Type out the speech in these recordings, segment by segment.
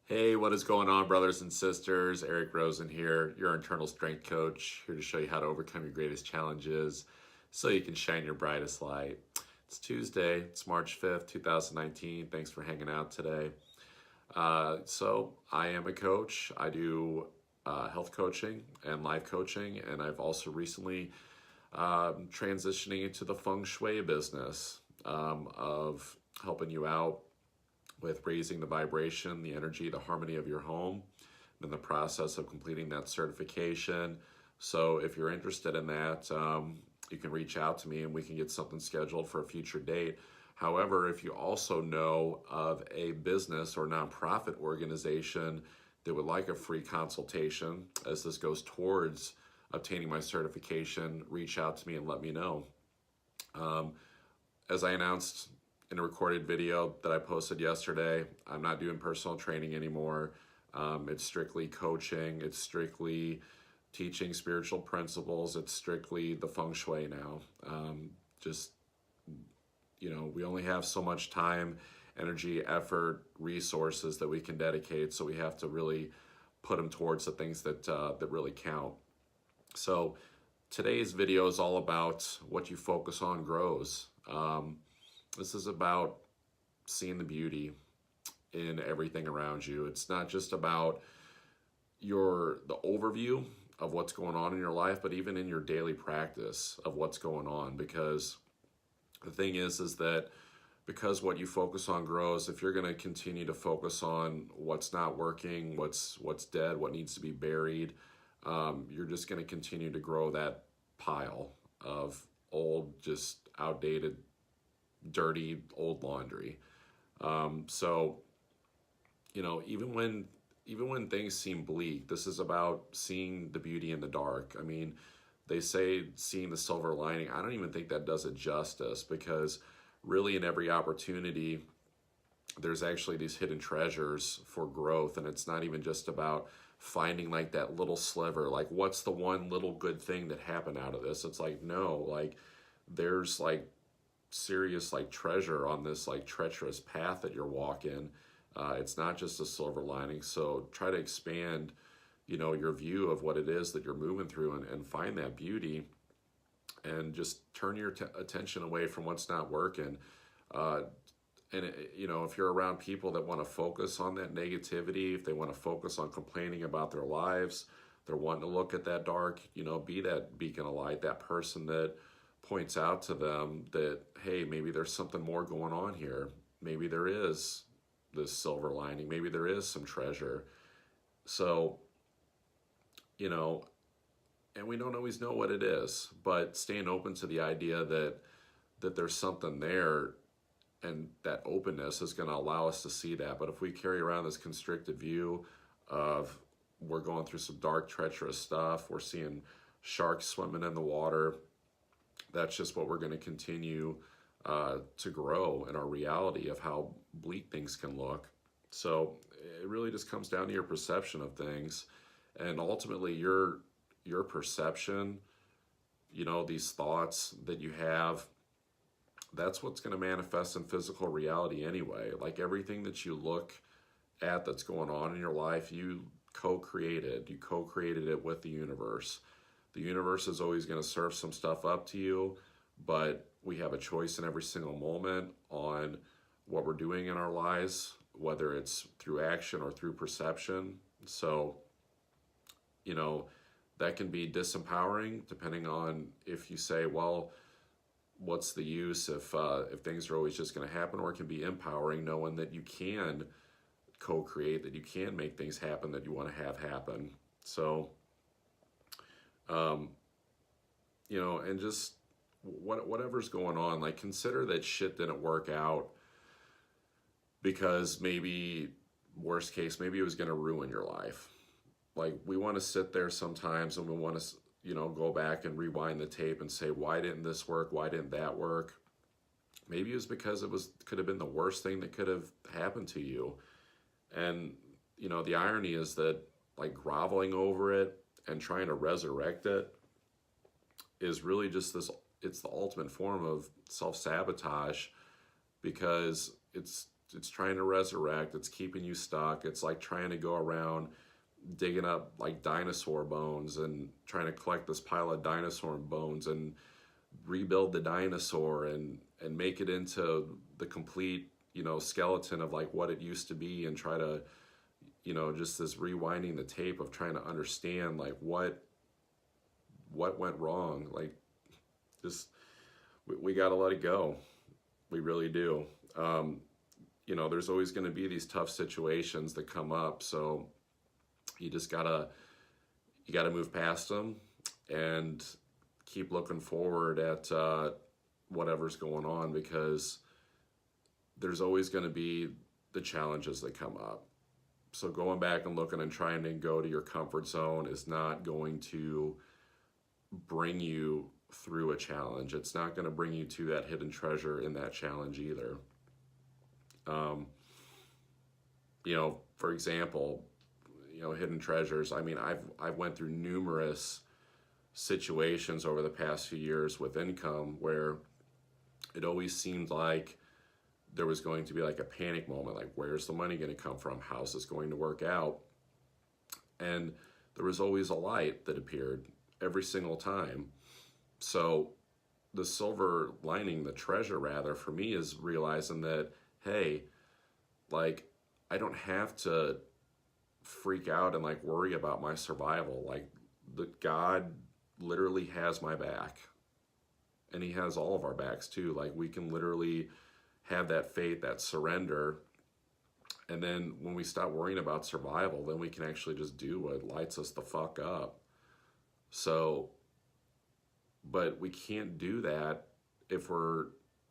Hey, what is going on, brothers and sisters? Eric Rosen here, your internal strength coach, here to show you how to overcome your greatest challenges so you can shine your brightest light. It's Tuesday, it's March 5th, 2019. Thanks for hanging out today. So, I am a coach. I do health coaching and life coaching, and I've also recently transitioning into the feng shui business of helping you out with raising the vibration, the energy, the harmony of your home, and the process of completing that certification. So if you're interested in that, you can reach out to me and we can get something scheduled for a future date. However, if you also know of a business or nonprofit organization that would like a free consultation as this goes towards obtaining my certification, reach out to me and let me know. As I announced in a recorded video that I posted yesterday, I'm not doing personal training anymore. It's strictly coaching. It's strictly teaching spiritual principles. It's strictly the feng shui now. Just, we only have so much time, energy, effort, resources that we can dedicate. So we have to really put them towards the things that really count. So today's video is all about what you focus on grows. This is about seeing the beauty in everything around you. It's not just about the overview of what's going on in your life, but even in your daily practice of what's going on. Because the thing is that because what you focus on grows, if you're going to continue to focus on what's not working, what's dead, what needs to be buried, you're just going to continue to grow that pile of old, just outdated, dirty old laundry. So even when things seem bleak, this is about seeing the beauty in the dark. I mean, they say seeing the silver lining. I don't even think that does it justice, because really in every opportunity there's actually these hidden treasures for growth. And it's not even just about finding like that little sliver, like what's the one little good thing that happened out of this. It's like, no, like there's like serious like treasure on this like treacherous path that you're walking. It's not just a silver lining. So try to expand your view of what it is that you're moving through, and find that beauty, and just turn your attention away from what's not working. If you're around people that want to focus on that negativity, if they want to focus on complaining about their lives, they're wanting to look at that dark, be that beacon of light, that person that points out to them that, hey, maybe there's something more going on here. Maybe there is this silver lining. Maybe there is some treasure. So, and we don't always know what it is, but staying open to the idea that there's something there, and that openness is going to allow us to see that. But if we carry around this constricted view of we're going through some dark, treacherous stuff, we're seeing sharks swimming in the water, that's just what we're going to continue to grow in our reality of how bleak things can look. So it really just comes down to your perception of things, and ultimately your perception, these thoughts that you have, that's what's going to manifest in physical reality anyway. Like everything that you look at that's going on in your life, you co-created it with the universe. The universe is always going to serve some stuff up to you, but we have a choice in every single moment on what we're doing in our lives, whether it's through action or through perception. So, that can be disempowering depending on if you say, well, what's the use if things are always just going to happen, or it can be empowering knowing that you can co-create, that you can make things happen that you want to have happen. So, and just whatever's going on, like consider that shit didn't work out because maybe, worst case, maybe it was going to ruin your life. Like we want to sit there sometimes and we want to, go back and rewind the tape and say, why didn't this work? Why didn't that work? Maybe it was because could have been the worst thing that could have happened to you. And, the irony is that like groveling over it and trying to resurrect it is really just it's the ultimate form of self-sabotage, because it's it's trying to resurrect. It's keeping you stuck. It's like trying to go around digging up like dinosaur bones and trying to collect this pile of dinosaur bones and rebuild the dinosaur and make it into the complete, you know, skeleton of like what it used to be, and try to, you know, just this rewinding the tape of trying to understand like what went wrong. Like, just we got to let it go. We really do. You know, there's always going to be these tough situations that come up, so you just gotta move past them and keep looking forward at whatever's going on, because there's always going to be the challenges that come up. So going back and looking and trying to go to your comfort zone is not going to bring you through a challenge. It's not going to bring you to that hidden treasure in that challenge either. You know, for example, you know, hidden treasures. I mean, I've went through numerous situations over the past few years with income where it always seemed like there was going to be like a panic moment, like where's the money going to come from? How's this going to work out? And there was always a light that appeared every single time. So the silver lining, the treasure rather, for me is realizing that, hey, like, I don't have to freak out and like worry about my survival. Like, the God literally has my back, and he has all of our backs too. Like, we can literally have that faith, that surrender, and then when we stop worrying about survival, then we can actually just do what lights us the fuck up. So, but we can't do that if we're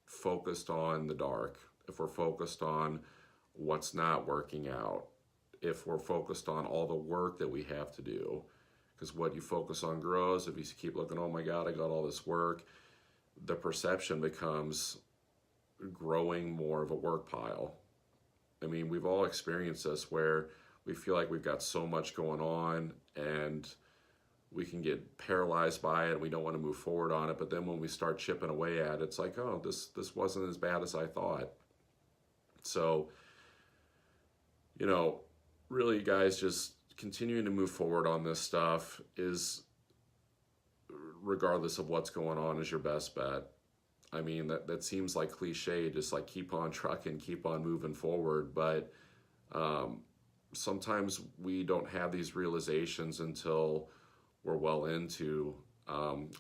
focused on the dark, if we're focused on what's not working out, if we're focused on all the work that we have to do. Because what you focus on grows. If you keep looking, oh my God, I got all this work, the perception becomes growing more of a work pile. I mean, we've all experienced this where we feel like we've got so much going on and we can get paralyzed by it and we don't want to move forward on it. But then when we start chipping away at it, it's like, oh, this wasn't as bad as I thought. So, you know, really, guys, just continuing to move forward on this stuff is, regardless of what's going on, is your best bet. I mean, that seems like cliche, just like keep on trucking, keep on moving forward. But sometimes we don't have these realizations until we're well into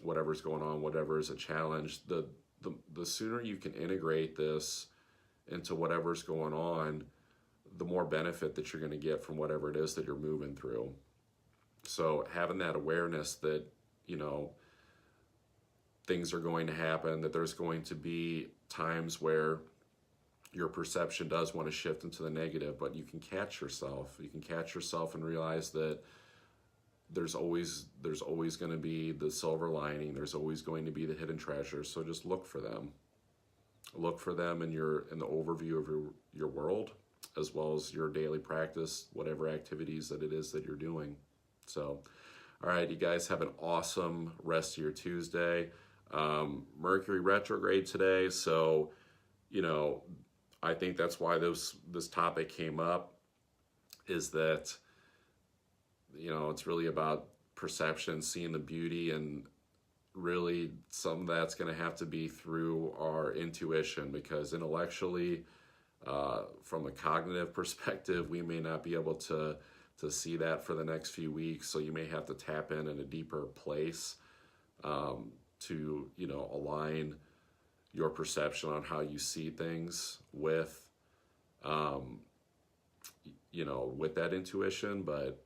whatever's going on, whatever is a challenge. The sooner you can integrate this into whatever's going on, the more benefit that you're going to get from whatever it is that you're moving through. So having that awareness that, you know, things are going to happen, that there's going to be times where your perception does want to shift into the negative, but you can catch yourself. You can catch yourself and realize that there's always going to be the silver lining. There's always going to be the hidden treasures. So just look for them. Look for them in the overview of your world, as well as your daily practice, whatever activities that it is that you're doing. So, all right, you guys have an awesome rest of your Tuesday. Mercury retrograde today, so, you know, I think that's why this topic came up, is that, you know, it's really about perception, seeing the beauty, and really some of that's going to have to be through our intuition, because intellectually, from a cognitive perspective, we may not be able to see that for the next few weeks. So you may have to tap in a deeper place to, you know, align your perception on how you see things with, you know, with that intuition. But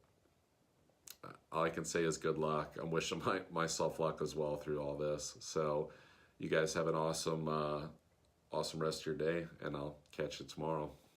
all I can say is good luck. I'm wishing myself luck as well through all this. So you guys have an awesome rest of your day, and I'll catch you tomorrow.